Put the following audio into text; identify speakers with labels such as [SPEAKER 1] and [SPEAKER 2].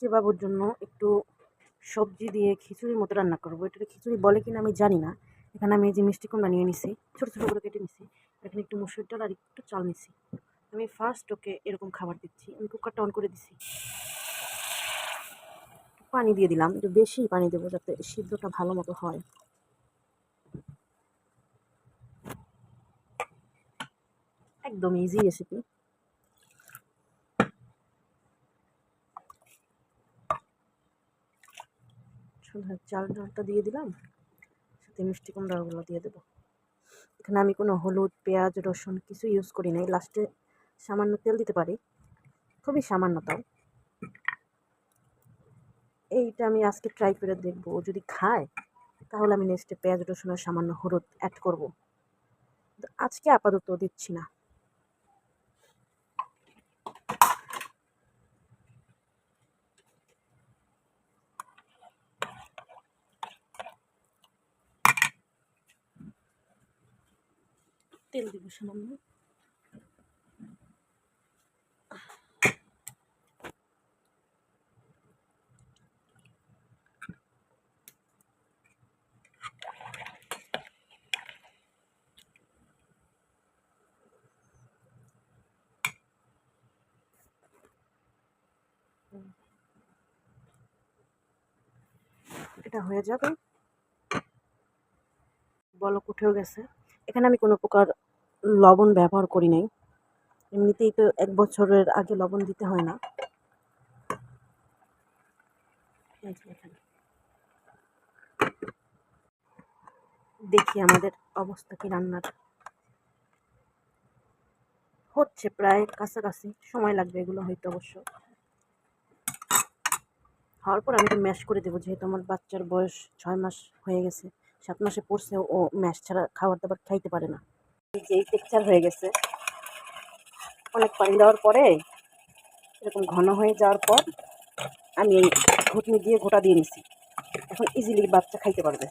[SPEAKER 1] মিষ্টি বাবুর জন্য একটু সবজি দিয়ে খিচুড়ির মতো রান্না করবো। এটাকে খিচুড়ি বলে কিনা আমি জানি না। এখানে আমি এই যে মিষ্টি কুমড়া নিয়ে নিছি, ছোটো ছোটো করে কেটে নিছি। এখানে একটু মসুর ডাল আর একটু চাল নিছি। আমি ফার্স্ট ওকে এরকম খাবার দিচ্ছি। আমি কুকারটা অন করে দিছি, পানি দিয়ে দিলাম, একটু বেশি পানি দেবো যাতে সিদ্ধটা ভালো মতো হয়। একদম ইজি রেসিপি। শুধু চাল ডালটা দিয়ে দিলাম, সাথে মিষ্টি কুমড়াগুলো দিয়ে দেবো। এখানে আমি কোনো হলুদ, পেঁয়াজ, রসুন কিছু ইউজ করি নাই। লাস্টে সামান্য তেল দিতে পারি, খুবই সামান্য তাও। এইটা আমি আজকে ট্রাই করে দেখবো, ও যদি খায় তাহলে আমি নেক্সটে পেঁয়াজ রসুন আর সামান্য হলুদ অ্যাড করবো। আজকে আপাতত দিচ্ছি না। তেল দিব সামান্য। এটা হয়ে যাবে, বলক উঠেও গেছে। এখানে আমি কোনো প্রকার লবণ ব্যবহার করি নাই, এমনিতেই তো 1 বছরের আগে লবণ দিতে হয় না। দেখি আমাদের অবস্থা কি রান্নার। হচ্ছে প্রায় কাছাকাছি, সময় লাগবে এগুলো হয়তো। অবশ্য হওয়ার পর আমি তো ম্যাশ করে দেবো, যেহেতু আমার বাচ্চার বয়স 6 মাস হয়ে গেছে। 7 মাসে পড়ছে, ও ম্যাশ ছাড়া খাবার দাবার খাইতে পারে না। যেই টেক্সচার হয়ে গেছে, অনেক পানি দেওয়ার পরে এরকম ঘন হয়ে যাওয়ার পর আমি এই ঘুটনি দিয়ে গোটা দিয়ে নিছি। এখন ইজিলি বাচ্চা খাইতে পারবে।